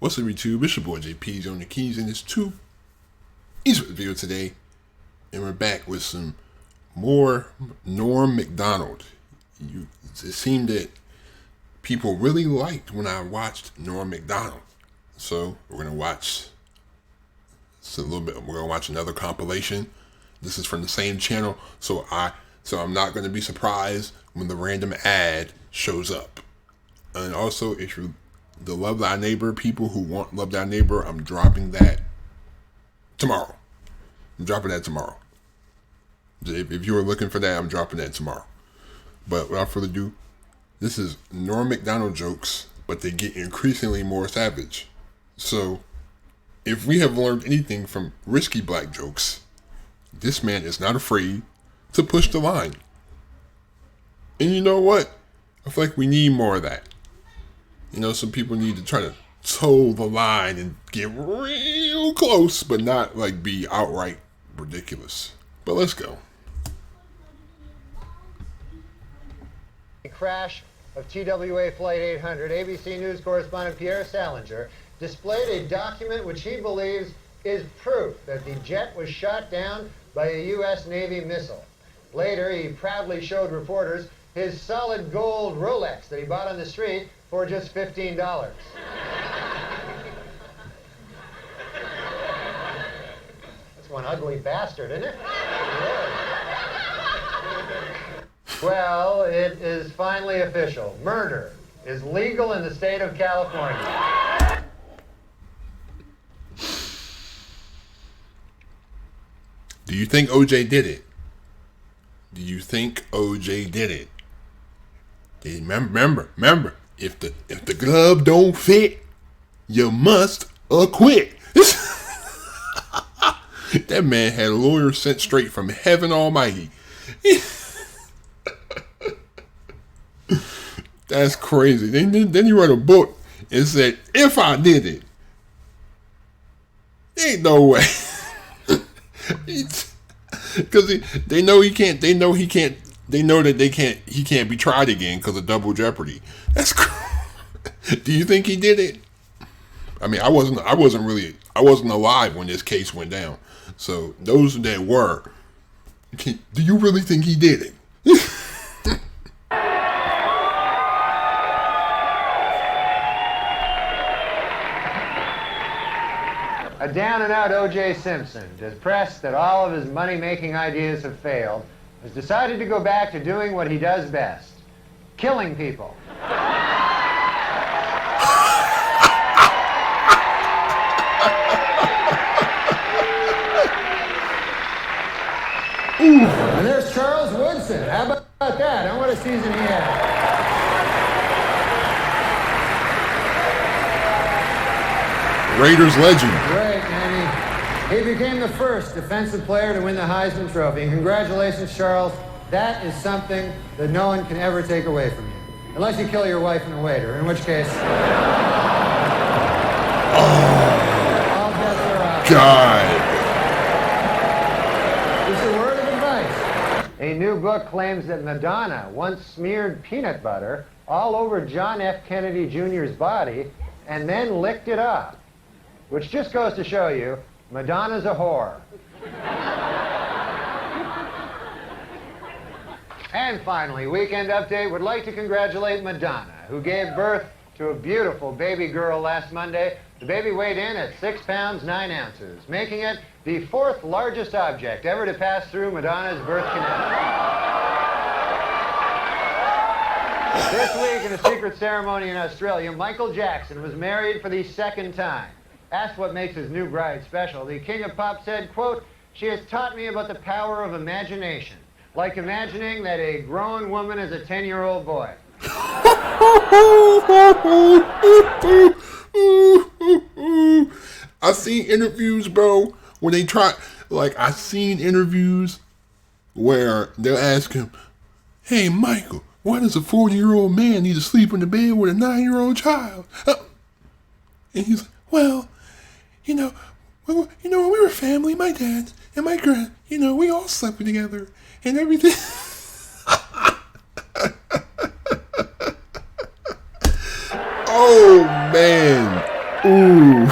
What's up, YouTube? It's your boy JP's on the keys, and it's two Easter video today, and we're back with some more Norm Macdonald. It seemed that people really liked when I watched Norm Macdonald, so we're gonna watch. We're gonna watch another compilation. This is from the same channel, so I'm not gonna be surprised when the random ad shows up. And also, if you the Love Thy Neighbor people who want Love Thy Neighbor, I'm dropping that tomorrow. If you were looking for that, I'm dropping that tomorrow. But without further ado, this is Norm Macdonald jokes, but they get increasingly more savage. So, if we have learned anything from risky black jokes, this man is not afraid to push the line. And you know what? I feel like we need more of that. You know, some people need to try to toe the line and get real close, but not like be outright ridiculous. But let's go. Crash of TWA Flight 800, ABC News correspondent Pierre Salinger displayed a document which he believes is proof that the jet was shot down by a U.S. Navy missile. Later, he proudly showed reporters his solid gold Rolex that he bought on the street for just $15. That's one ugly bastard, isn't it? Well, it is finally official. Murder is legal in the state of California. Do you think OJ did it? Do you think OJ did it? Remember, if the glove don't fit, you must acquit. That man had a lawyer sent straight from heaven almighty. That's crazy. Then he wrote a book and said, if I did it, ain't no way. Because they know he can't. They know he can't. They know that he can't be tried again because of double jeopardy. That's. Do you think he did it? I mean, I wasn't alive when this case went down. So those that were, do you really think he did it? A down-and-out O.J. Simpson, depressed that all of his money-making ideas have failed, has decided to go back to doing what he does best, killing people. And there's Charles Woodson. How about that? And what a season he had. Raiders legend. Great, man. He became the first defensive player to win the Heisman Trophy. And congratulations, Charles. That is something that no one can ever take away from you. Unless you kill your wife and a waiter, in which case... all bets are off. God. Just a word of advice. A new book claims that Madonna once smeared peanut butter all over John F. Kennedy Jr.'s body and then licked it off. Which just goes to show you, Madonna's a whore. And finally, Weekend Update would like to congratulate Madonna, who gave birth to a beautiful baby girl last Monday. The baby weighed in at 6 pounds, 9 ounces, making it the 4th largest object ever to pass through Madonna's birth canal. This week, in a secret ceremony in Australia, Michael Jackson was married for the 2nd time. Asked what makes his new bride special, the King of Pop said, quote, "She has taught me about the power of imagination, like imagining that a grown woman is a 10-year-old boy." I've seen interviews, bro, when they try, I've seen interviews where they'll ask him, "Hey, Michael, why does a 40-year-old man need to sleep in the bed with a 9-year-old child?" And he's like, "Well, when we were family, my dad and my grand, we all slept together and everything." Oh, man. Ooh.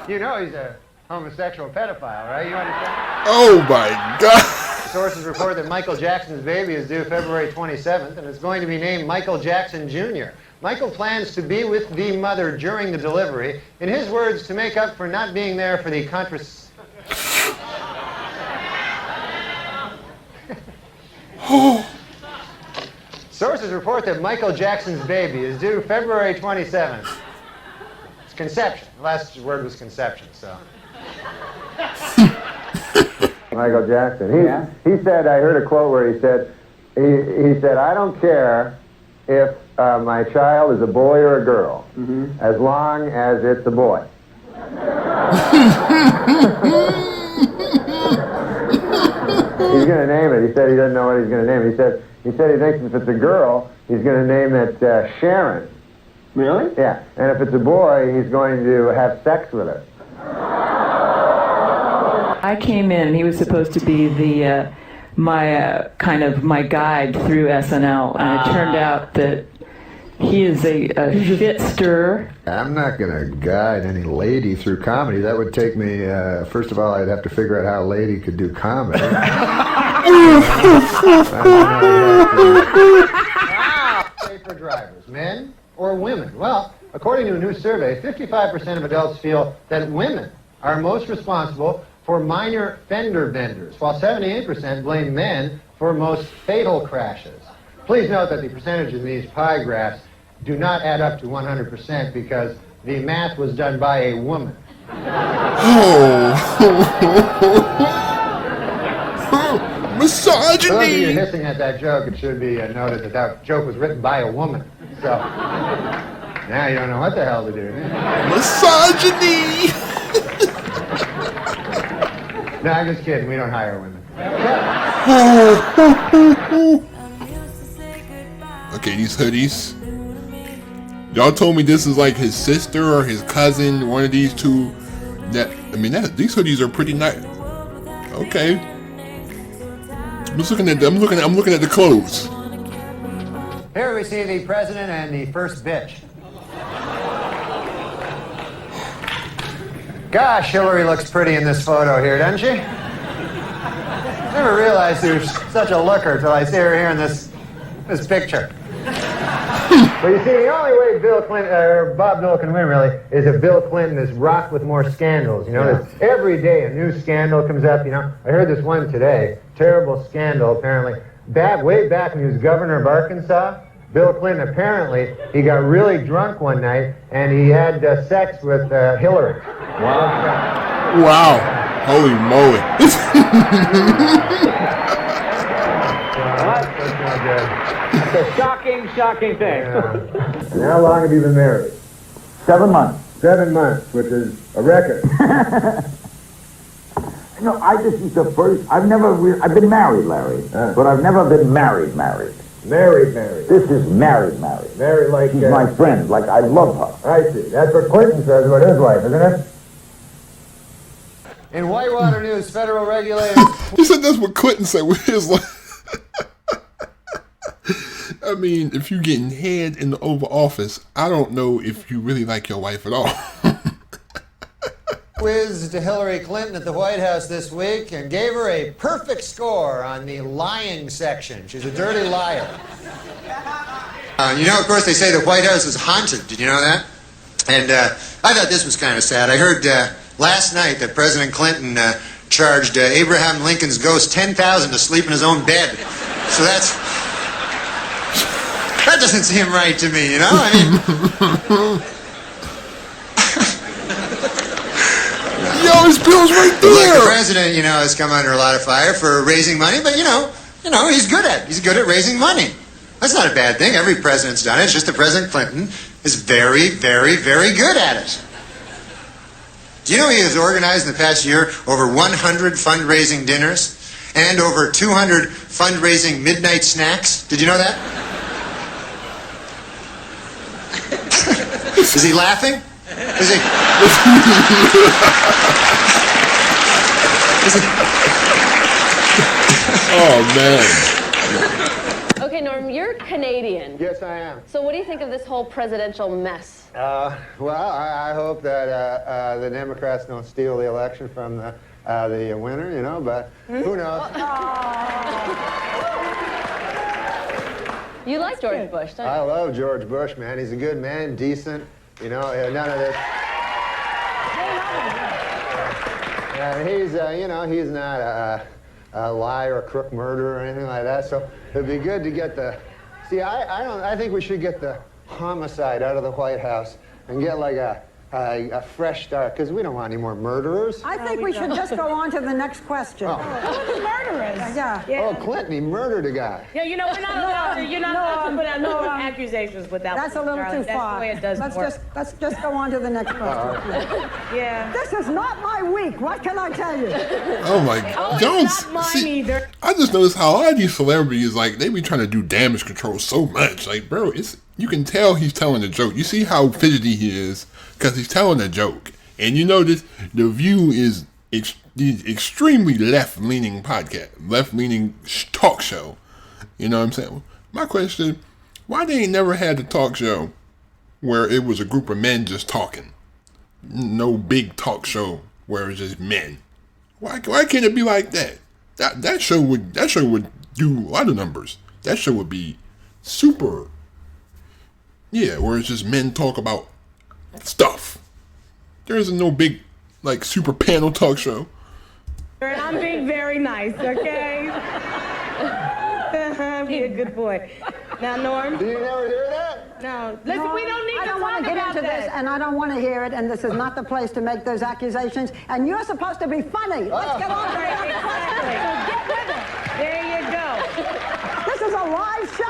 You know he's a homosexual pedophile, right? You understand? Oh my God. Sources report that Michael Jackson's baby is due February 27th and is going to be named Michael Jackson Jr. Michael plans to be with the mother during the delivery. In his words, to make up for not being there for the Sources report that Michael Jackson's baby is due February 27th. It's conception. The last word was conception, so. Michael Jackson. He said, I heard a quote where he said, I don't care if my child is a boy or a girl, as long as it's a boy. He's going to name it. He said he doesn't know what he's going to name it. He said he thinks if it's a girl, he's going to name it Sharon. Really? Yeah. And if it's a boy, he's going to have sex with her. I came in, and he was supposed to be the my guide through SNL, and it turned out that he is a fit stirrer. I'm not going to guide any lady through comedy. That would take me, first of all, I'd have to figure out how a lady could do comedy. Safer drivers, men or women? Well, according to a new survey, 55% of adults feel that women are most responsible for minor fender benders, while 78% blame men for most fatal crashes. Please note that the percentages in these pie graphs do not add up to 100% because the math was done by a woman. Misogyny! For those of you hissing at that joke, it should be noted that that joke was written by a woman. So, now you don't know what the hell to do. Misogyny! No, I'm just kidding. We don't hire women. Okay, these hoodies. Y'all told me this is like his sister or his cousin, one of these two. These hoodies are pretty nice. Okay. I'm looking at the clothes. Here we see the president and the first bitch. Gosh, Hillary looks pretty in this photo here, doesn't she? Never realized she was such a looker till I see her here in this picture. But you see, the only way Bill Clinton, or Bob Dole can win, really, is if Bill Clinton is rocked with more scandals. You know, every day a new scandal comes up. You know, I heard this one today. Terrible scandal, apparently. Way back when he was governor of Arkansas, Bill Clinton, apparently, he got really drunk one night, and he had sex with Hillary. Wow. Holy moly. It's a shocking thing. And how long have you been married? 7 months. 7 months, which is a record. No, this is the first. I've been married, Larry, but I've never been married. Married. This is married. Married like... She's my friend, like I love her. I see. That's what Clinton says about his wife, isn't it? In Whitewater News, federal regulators... He said that's what Clinton said with his life. I mean, if you're getting head in the Oval Office, I don't know if you really like your wife at all. Quizzed Hillary Clinton at the White House this week and gave her a perfect score on the lying section. She's a dirty liar. Of course, they say the White House is haunted. Did you know that? And I thought this was kind of sad. I heard last night that President Clinton charged Abraham Lincoln's ghost $10,000 to sleep in his own bed. So that doesn't seem right to me, you know? I mean... Yo, his bill's right there! Like the president, has come under a lot of fire for raising money, but, he's good at raising money. That's not a bad thing. Every president's done it. It's just that President Clinton is very, very, very good at it. Do you know he has organized in the past year over 100 fundraising dinners and over 200 fundraising midnight snacks? Did you know that? Is he laughing? Is he? Oh, man. Okay, Norm. Norm, you're Canadian. Yes, I am. So what do you think of this whole presidential mess? Well, I hope that the Democrats don't steal the election from the winner, you know, but who knows? You like George Bush, don't you? I love George Bush, man. He's a good man, decent, you know, none of this. He's, you know, he's not a liar, a crook, murderer, or anything like that. So it'd be good to get the. See, I think we should get the homicide out of the White House and get like a fresh start, because we don't want any more murderers. I think we should just go on to the next question. Who are the murderers? Yeah. Oh, Clinton, he murdered a guy. Yeah, you know, we're not allowed to. You're not allowed to put out no accusations without. That's a little Charlie. too far. That's the way it does work. Let's just go on to the next question. Yeah. This is not my week. What can I tell you? Oh my God! It's not mine either. I just noticed how a lot of these celebrities, like, they be trying to do damage control so much. Like, bro, you can tell he's telling a joke. You see how fidgety he is because he's telling a joke. And you notice The View is extremely left-leaning podcast, left-leaning talk show. You know what I'm saying? My question, why they ain't never had a talk show where it was a group of men just talking? No big talk show where it's just men. Why can't it be like that? That show would do a lot of numbers. That show would be super. Yeah, where it's just men talk about stuff. There isn't no big, like, super panel talk show. And I'm being very nice, okay? Be a good boy. Now, Norm. Did you never hear that? No. Listen, we don't need I to don't want talk to get about into that. this, and I don't want to hear it, and this is not the place to make those accusations, and you're supposed to be funny. Let's get on to the next question. Get with it. There you go. This is a live show.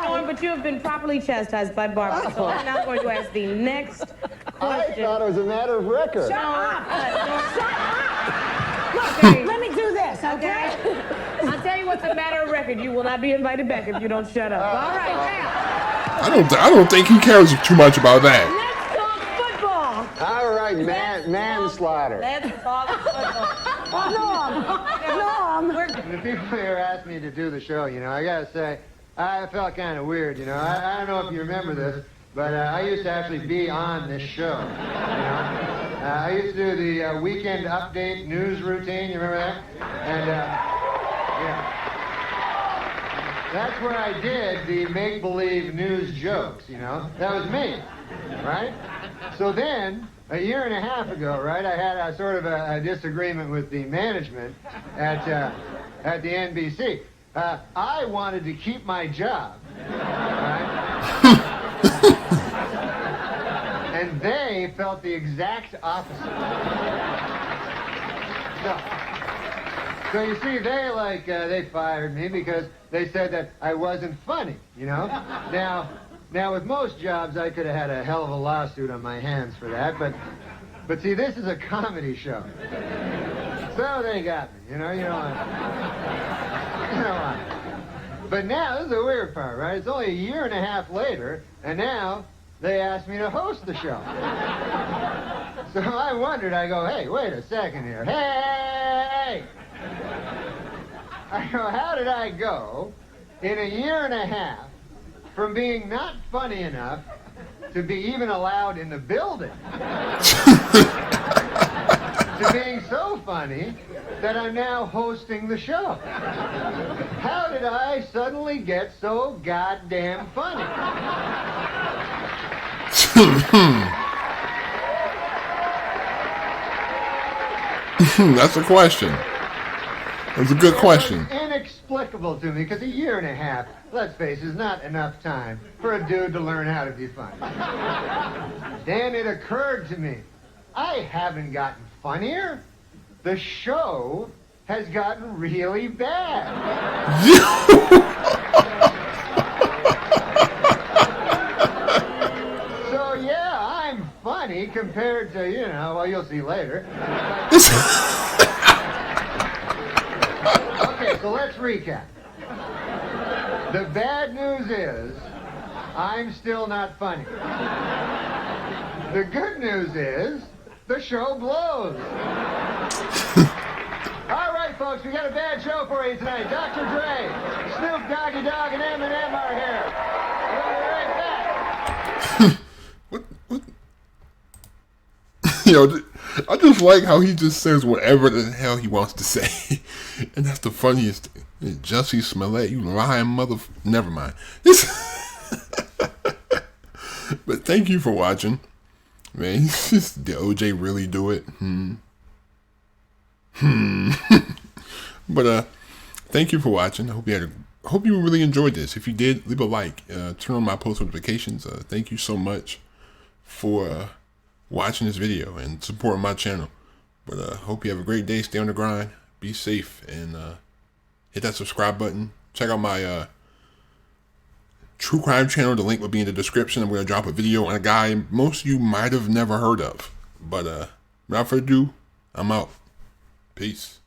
Norm, but you have been properly chastised by Barbara. So I'm now going to ask the next I question. thought it was a matter of record. Shut up. Look, Okay. let me do this, okay? I'll tell you what's a matter of record. You will not be invited back if you don't shut up. All right, now. I don't think he cares too much about that. Let's talk football. All right, manslaughter. Let's talk football. Norm. The people here asked me to do the show, you know, I gotta say, I felt kind of weird, you know. I don't know if you remember this, but I used to actually be on this show, you know. I used to do the weekend update news routine, you remember that? And, yeah. That's where I did the make-believe news jokes, you know. That was me, right? So then, a year and a half ago, right, I had a sort of a disagreement with the management at the NBC. I wanted to keep my job, right? And they felt the exact opposite. So you see, they fired me because they said that I wasn't funny, you know? Now with most jobs, I could have had a hell of a lawsuit on my hands for that, but see, this is a comedy show. So they got me, you know what? But now, this is the weird part, right? It's only a year and a half later, and now they asked me to host the show. So I wondered, I go, hey, wait a second here. Hey! I go, how did I go in a year and a half from being not funny enough to be even allowed in the building to being so funny that I'm now hosting the show? How did I suddenly get so goddamn funny? That's a question. That's a good question. It was inexplicable to me, because a year and a half, let's face it, is not enough time for a dude to learn how to be funny. Then it occurred to me, I haven't gotten funnier. The show has gotten really bad. So yeah, I'm funny compared to, well, you'll see later. Okay, so let's recap. The bad news is, I'm still not funny. The good news is, the show blows. All right, folks, we got a bad show for you tonight. Dr. Dre, Snoop Doggy Dogg, and Eminem. You know, I just like how he just says whatever the hell he wants to say. And that's the funniest thing. Jussie Smollett, you lying mother... Never mind. But thank you for watching. Man, did OJ really do it? But thank you for watching. I hope you really enjoyed this. If you did, leave a like. Turn on my post notifications. Thank you so much for watching this video and supporting my channel. But hope you have a great day. Stay on the grind. Be safe and hit that subscribe button. Check out my true crime channel. The link will be in the description. I'm going to drop a video on a guy most of you might have never heard of. But without further ado, I'm out. Peace.